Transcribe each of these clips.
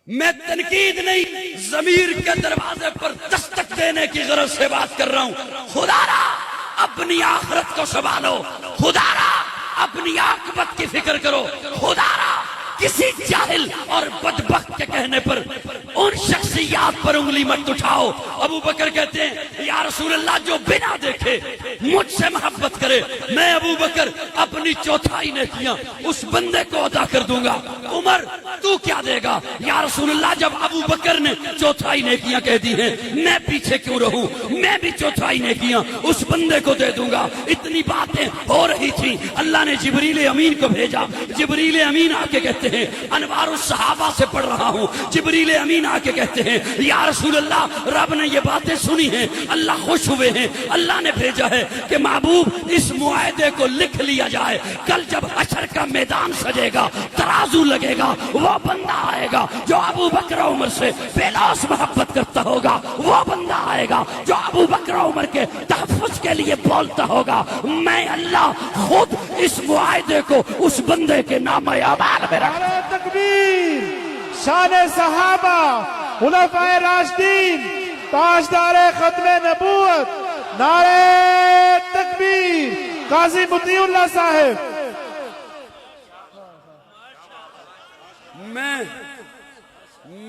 میں تنقید نہیں، ضمیر کے دروازے پر دستک دینے کی غرض سے بات کر رہا ہوں۔ خدا را اپنی آخرت کو سنبھالو، خدا را اپنی عاقبت کی فکر کرو، خدا را کسی جاہل اور بدبخت کے کہنے پر ان شخصیات پر انگلی مت اٹھاؤ۔ ابو بکر کہتے ہیں یا رسول اللہ جو بنا دیکھے مجھ سے محبت کرے میں ابو بکر اپنی چوتھائی نیکیاں اس بندے کو ادا کر دوں گا۔ عمر تو کیا دے گا؟ یا رسول اللہ جب ابو بکر نے چوتھائی نیکیاں کہہ دی ہیں میں پیچھے کیوں رہوں، میں بھی چوتھائی نیکیاں اس بندے کو دے دوں گا۔ اتنی باتیں ہو رہی تھی، اللہ نے جبریل امین کو بھیجا۔ جبریل امین آ کے کہتے ہیں انوار الصحابہ سے پڑھ رہا ہوں، جبریل امین آ کے کہتے ہیں یا رسول اللہ رب نے یہ باتیں سنی ہیں، اللہ خوش ہوئے ہیں، اللہ نے بھیجا ہے کہ محبوب اس معاہدے کو لکھ لیا جائے، کل جب حشر کا میدان سجے گا ترازو لگے گا، وہ بندہ آئے گا جو ابو بکر عمر سے بے لوث محبت کرتا ہوگا، وہ بندہ آئے گا جو ابو بکر عمر کے تحفظ کے لیے بولتا ہوگا، میں اللہ خود اس معاہدے کو اس بندے کے نام اعمال میں رکھ۔ نعرہ تکبیر، شان صحابہ، خلفائے راشدین، تاجدار ختم نبوت، نعرہ تکبیر، قاضی مطیع اللہ صاحب۔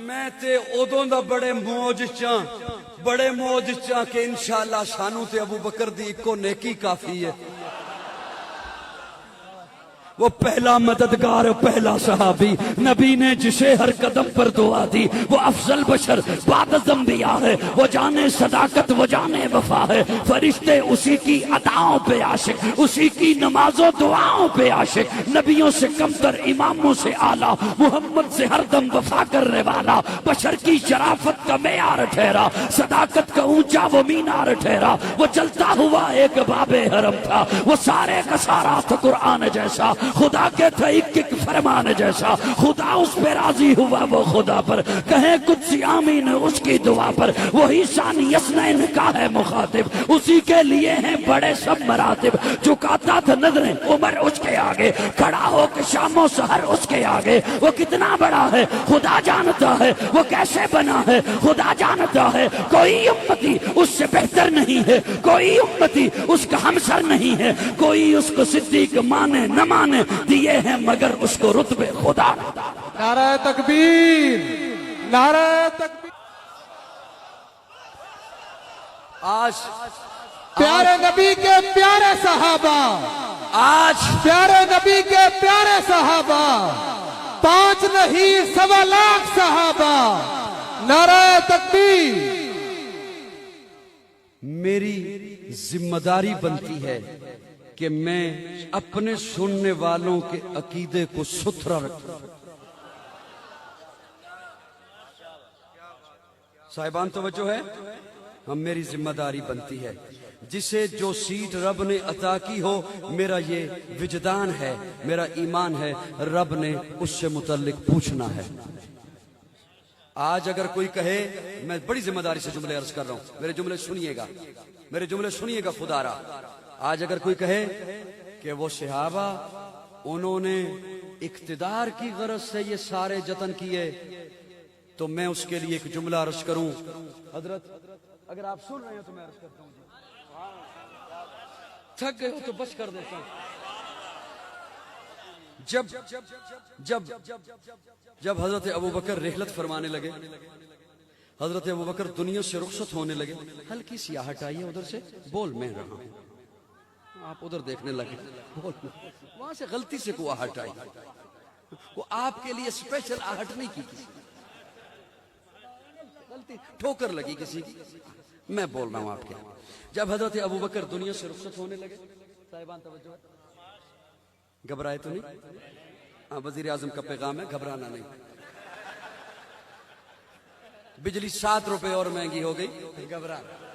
میں تے ادوں دا بڑے موج چاں کہ انشاءاللہ سانو تے ابو بکر دی اکو نیکی کافی ہے۔ وہ پہلا مددگار، پہلا صحابی، نبی نے جسے ہر قدم پر دعا دی، وہ افضل بشر بعد از انبیاء ہے، وہ جانے صداقت، وہ جانے وفا ہے، فرشتے اسی کی اداؤں پہ عاشق، اسی کی نمازوں دعاؤں پہ عاشق، نبیوں سے کم تر، اماموں سے اعلیٰ، محمد سے ہر دم وفا کرنے والا، بشر کی شرافت کا معیار ٹھہرا، صداقت کا اونچا وہ مینار ٹھہرا، وہ چلتا ہوا ایک باب حرم تھا، وہ سارے کا سارا تھا قرآن جیسا، خدا کے تھا ایک ایک فرمان جیسا، خدا اس پہ راضی ہوا وہ خدا پر، کہیں کچھ آمین اس کی دعا پر، وہی شان یسنین کا ہے مخاطب، اسی کے لیے ہیں بڑے سب مراتب، چکاتا تھا نظریں عمر اس کے آگے، کھڑا ہو کے شام و سحر اس کے آگے، وہ کتنا بڑا ہے خدا جانتا ہے، وہ کیسے بنا ہے خدا جانتا ہے، کوئی امتی اس سے بہتر نہیں ہے، کوئی امتی اس کا ہمسر نہیں ہے، کوئی اس کو صدیق مانے نہ مانے دیے ہیں مگر اس کو رتبے خدا۔ نعرہ تکبیر، نعرہ تکبیر۔ آج پیارے نبی کے پیارے صحابہ، آج پیارے نبی کے پیارے صحابہ، 5 نہیں 1.25 لاکھ صحابہ، نعرہ تکبیر۔ میری ذمہ داری بنتی ہے کہ میں اپنے سننے والوں کے عقیدے کو ستھرا رکھوں۔ صاحبان توجہ ہے، ہم میری ذمہ داری بنتی ہے، جسے جو سیٹ رب نے عطا کی ہو، میرا یہ وجدان ہے، میرا ایمان ہے، رب نے اس سے متعلق پوچھنا ہے۔ آج اگر کوئی کہے، میں بڑی ذمہ داری سے جملے عرض کر رہا ہوں، میرے جملے سنیے گا، میرے جملے سنیے گا خدا را۔ آج اگر کوئی کہے کہ وہ صحابہ انہوں نے اقتدار کی غرض سے یہ سارے جتن کیے، تو میں اس کے لیے ایک جملہ عرض کروں۔ حضرت اگر آپ سن رہے ہیں تو میں عرض کرتا ہوں، تھک گئے ہو تو بس کر دیتا ہوں۔ جب حضرت ابو بکر رحلت فرمانے لگے، حضرت ابو بکر دنیا سے رخصت ہونے لگے، ہلکی سی آہٹ آئی ہے ادھر سے، بول میں رہا ہوں، آپ ادھر دیکھنے لگے، وہاں سے غلطی سے کوئی آہٹ آئی، وہ آپ کے لیے اسپیشل آہٹ نہیں کی، کسی غلطی ٹھوکر لگی کسی کی، میں بول رہا ہوں آپ کے۔ جب حضرت ابو بکر دنیا سے رخصت ہونے لگے، صاحبان توجہ، گھبرائے تو نہیں؟ ہاں، وزیر اعظم کا پیغام ہے، گھبرانا نہیں۔ بجلی 7 روپے اور مہنگی ہو گئی، گھبرانا۔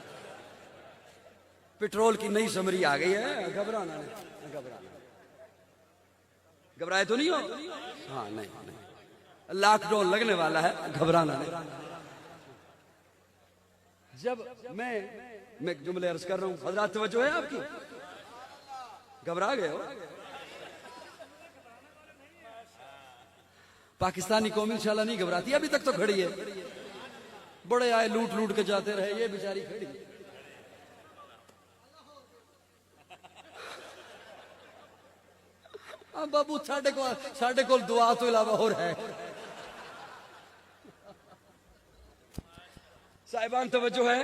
پیٹرول کی نئی سمری آ گئی ہے، گھبرانا نہیں، گھبرانا۔ گھبرائے تو نہیں ہو؟ ہاں، نہیں، لاک ڈاؤن لگنے والا ہے، گھبرانا نہیں۔ جب میں جملے عرض کر رہا ہوں، حضرات توجہ ہے آپ کی؟ گھبرا گئے ہو؟ پاکستانی قوم انشاءاللہ نہیں گھبراتی، ابھی تک تو کھڑی ہے، بڑے آئے لوٹ لوٹ کے جاتے رہے، یہ بیچاری کھڑی ہے۔ بابو ساڈے کول دعا تو علاوہ اور ہے۔ صاحبان توجہ ہے۔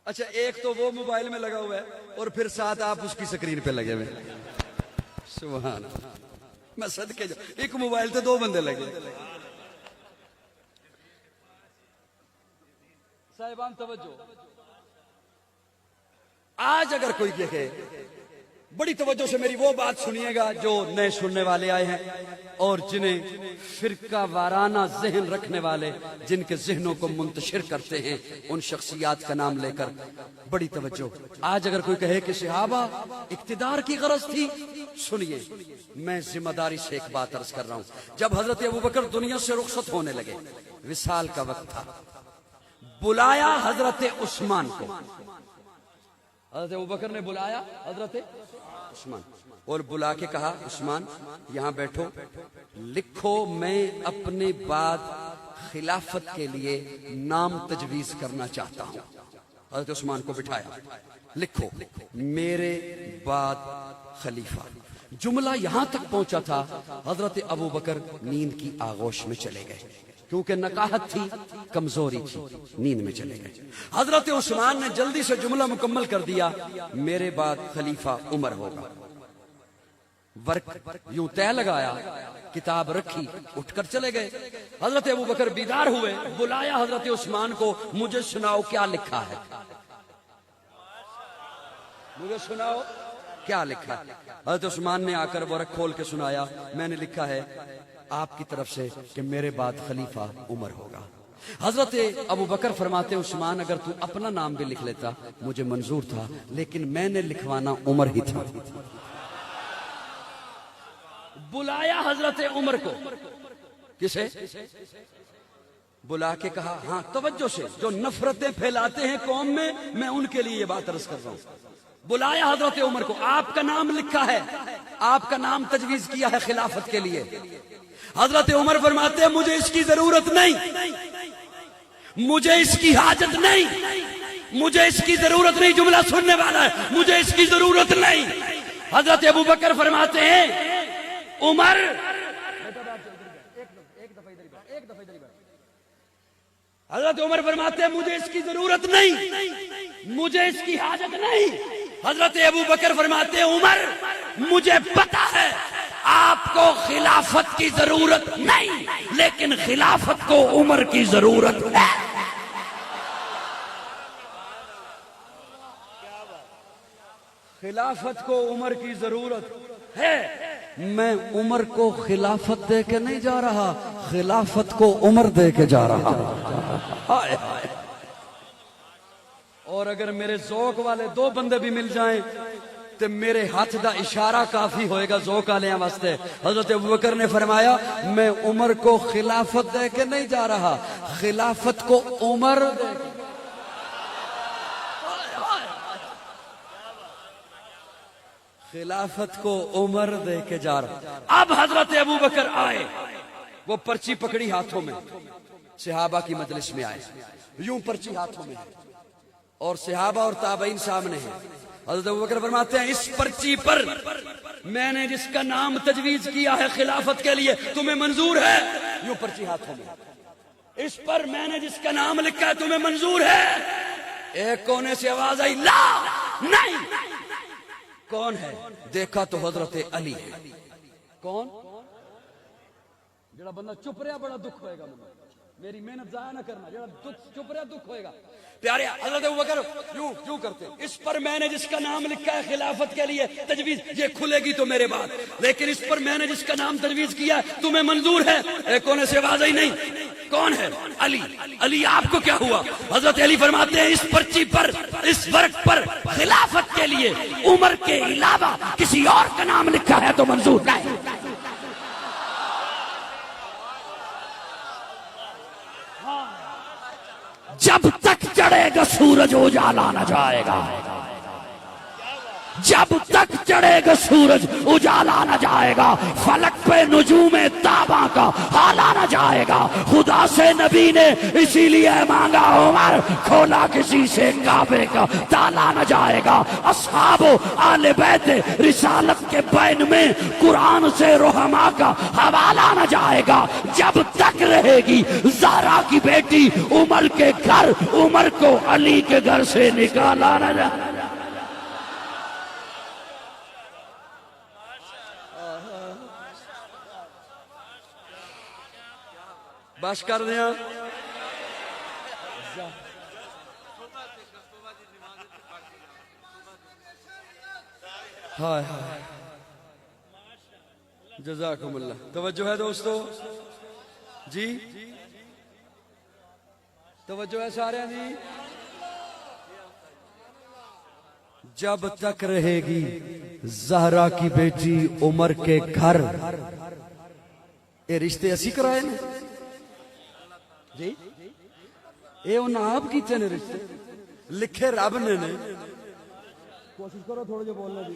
اچھا ایک تو وہ موبائل میں لگا ہوا ہے اور پھر ساتھ آپ اس کی سکرین پہ لگے ہوئے، سبحان اللہ، میں صدقے جاؤں، ایک موبائل تے دو بندے لگے۔ صاحبان توجہ، آج اگر کوئی کہے، بڑی توجہ سے میری وہ بات سنیے گا جو نئے سننے والے آئے ہیں اور جنہیں فرقہ وارانہ ذہن رکھنے والے جن کے ذہنوں کو منتشر کرتے ہیں ان شخصیات کا نام لے کر، بڑی توجہ۔ آج اگر کوئی کہے کہ صحابہ اقتدار کی غرض تھی، سنیے میں ذمہ داری سے ایک بات عرض کر رہا ہوں۔ جب حضرت ابوبکر دنیا سے رخصت ہونے لگے، وصال کا وقت تھا، بلایا حضرت عثمان کو، حضرت ابوبکر نے بلایا حضرت عثمان اور بلا کے کہا عثمان یہاں بیٹھو، لکھو میں اپنے بعد خلافت کے لیے نام تجویز کرنا چاہتا ہوں۔ حضرت عثمان کو بٹھایا، لکھو میرے بعد خلیفہ۔ جملہ یہاں تک پہنچا تھا، حضرت ابوبکر نیند کی آغوش میں چلے گئے، کیونکہ نقاہت تھی، کمزوری تھی، نیند میں چلے گئے۔ حضرت عثمان نے جلدی سے جملہ مکمل کر دیا، میرے بعد خلیفہ عمر ہوگا۔ ورق یوں طے لگایا، کتاب رکھی، اٹھ کر چلے گئے۔ حضرت ابوبکر بیدار ہوئے، بلایا حضرت عثمان کو، مجھے سناؤ کیا لکھا ہے، مجھے سناؤ کیا لکھا ہے۔ حضرت عثمان نے آ کر ورق کھول کے سنایا، میں نے لکھا ہے آپ کی طرف سے کہ میرے بعد خلیفہ عمر ہوگا۔ حضرت ابوبکر فرماتے عثمان اگر تو اپنا نام بھی لکھ لیتا مجھے منظور تھا، لیکن میں نے لکھوانا عمر ہی تھا۔ بلایا حضرت عمر کو، کسے؟ بلا کے کہا، ہاں توجہ سے، جو نفرتیں پھیلاتے ہیں قوم میں، میں ان کے لیے یہ بات عرض کر رہا ہوں۔ بلایا حضرت عمر کو، آپ کا نام لکھا ہے، آپ کا نام تجویز کیا ہے خلافت کے لیے۔ حضرت عمر فرماتے ہیں مجھے اس کی ضرورت نہیں، مجھے اس کی حاجت نہیں، مجھے اس کی ضرورت نہیں، جملہ سننے والا ہے، مجھے اس کی ضرورت نہیں۔ حضرت ابوبکر فرماتے ہیں عمر، حضرت عمر فرماتے ہیں مجھے اس کی ضرورت نہیں، مجھے اس کی حاجت نہیں۔ حضرت ابوبکر فرماتے ہیں عمر مجھے پتا ہے آپ کو خلافت کی ضرورت نہیں، لیکن خلافت کو عمر کی ضرورت ہے۔ خلافت کو عمر کی ضرورت ہے، میں عمر کو خلافت دے کے نہیں جا رہا، خلافت کو عمر دے کے جا رہا۔ اور اگر میرے ذوق والے دو بندے بھی مل جائیں تو میرے ہاتھ دا اشارہ کافی ہوئے گا ذوق والے واسطے۔ حضرت ابوبکر نے فرمایا میں عمر کو خلافت دے کے نہیں جا رہا، خلافت کو عمر دے کے۔ خلافت کو عمر دے کے جا رہا۔ اب حضرت ابوبکر آئے، وہ پرچی پکڑی ہاتھوں میں، صحابہ کی مجلس میں آئے، یوں پرچی ہاتھوں میں اور صحابہ اور تابعین سامنے ہیں۔ حضرت ابوبکر فرماتے ہیں اس پرچی پر میں نے جس کا نام تجویز کیا ہے خلافت کے لیے تمہیں منظور ہے؟ یوں پرچی ہاتھوں میں، اس پر میں نے جس کا نام لکھا ہے تمہیں منظور ہے؟ ایک کونے سے آواز آئی لا، نہیں۔ کون ہے؟ دیکھا تو حضرت علی ہے۔ کون؟ جڑا بندہ چپ رہا بڑا دکھ ہوئے گا، میری محنت ضائع نہ کرنا، جڑا چپ رہا دکھ ہوئے گا۔ پیارے حضرت ابوبکر یوں کرتے، اس پر میں نے جس کا نام لکھا ہے خلافت کے لیے تجویز، یہ کھلے گی تو میرے بعد، لیکن اس پر میں نے جس کا نام تجویز کیا ہے تمہیں منظور ہے؟ ایک کونے سے آواز آئی نہیں۔ کون ہے؟ علی۔ علی آپ کو کیا ہوا؟ حضرت علی فرماتے ہیں اس پرچی پر، اس ورق پر خلافت کے لیے عمر کے علاوہ کسی اور کا نام لکھا ہے تو منظور نہیں۔ جب تک چڑھے گا سورج اجالا نہ جائے گا، جب تک چڑھے گا سورج اجالا نہ جائے گا، فلک پہ نجوم تاباں کا حالا نہ جائے گا۔ خدا سے نبی نے اسی لیے مانگا عمر، کھولا کسی سے کعبے کا تالا نہ جائے گا۔ اصحاب و آل بیت رسالت کے بین میں قرآن سے رحماء کا حوالہ نہ جائے گا۔ جب تک رہے گی زہرا کی بیٹی عمر کے گھر، عمر کو علی کے گھر سے نکالا نہ جائے گا۔ بس کر دیا ہائے ہائے، جزاکم اللہ۔ توجہ ہے دوستو جی، توجہ ہے سارے جی۔ جب تک رہے گی زہرا کی بیٹی عمر کے گھر، یہ رشتے اسی کرائے نا جی، یہ انہاں آپ کیتے نے رشتے لکھے رب نے کوشش کرو تھوڑا جا بولنا جی۔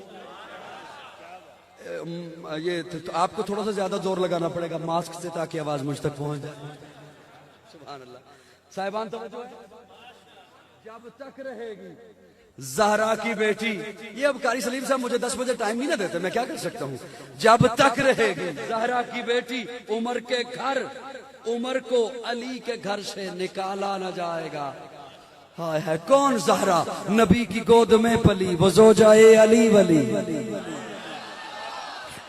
یہ آپ کو تھوڑا سا زیادہ زور لگانا پڑے گا ماسک سے تاکہ آواز مجھ تک پہنچ جائے۔ سبحان اللہ صاحبان توجہ، جب تک رہے گی زہرا کی بیٹی، یہ اب قاری سلیم صاحب مجھے 10 بجے ٹائم نہیں نہ دیتے، میں کیا کر سکتا ہوں۔ جب تک رہے گی زہرا کی بیٹی عمر کے گھر، عمر کو علی کے گھر سے نکالا نہ جائے گا۔ ہائے ہے کون زہرا؟ نبی کی گود میں پلی وہ زوجائے علی ولی،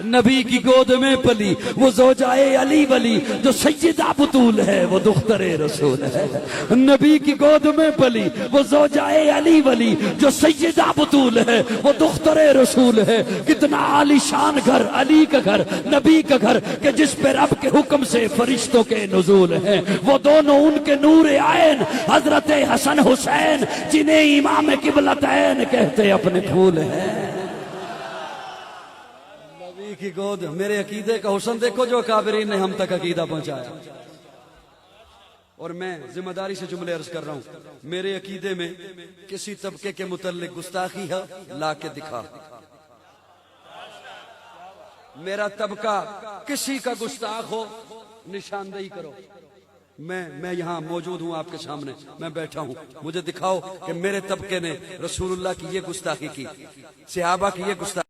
نبی کی گود میں پلی وہ زوجائے علی ولی، جو سیدہ بطول ہے وہ دختر رسول ہے۔ نبی کی گود میں پلی وہ زوجائے علی ولی، جو سیدہ بطول ہے وہ دختر رسول ہے۔ کتنا عالی شان گھر، علی کا گھر، نبی کا گھر، کہ جس پہ رب کے حکم سے فرشتوں کے نزول ہیں۔ وہ دونوں ان کے نور عین حضرت حسن حسین، جنہیں امام قبلتین کہتے اپنے پھول ہیں۔ کی گود، میرے عقیدے کا حسن دیکھو جو کابرین نے ہم تک عقیدہ پہنچایا۔ اور میں ذمہ داری سے جملے عرض کر رہا ہوں، میرے عقیدے میں کسی طبقے کے متعلق گستاخی ہے لا کے دکھا۔ میرا طبقہ کسی کا گستاخ ہو نشاندہی کرو۔ میں یہاں موجود ہوں آپ کے سامنے، میں بیٹھا ہوں، مجھے دکھاؤ کہ میرے طبقے نے رسول اللہ کی یہ گستاخی کی، صحابہ کی یہ گستاخی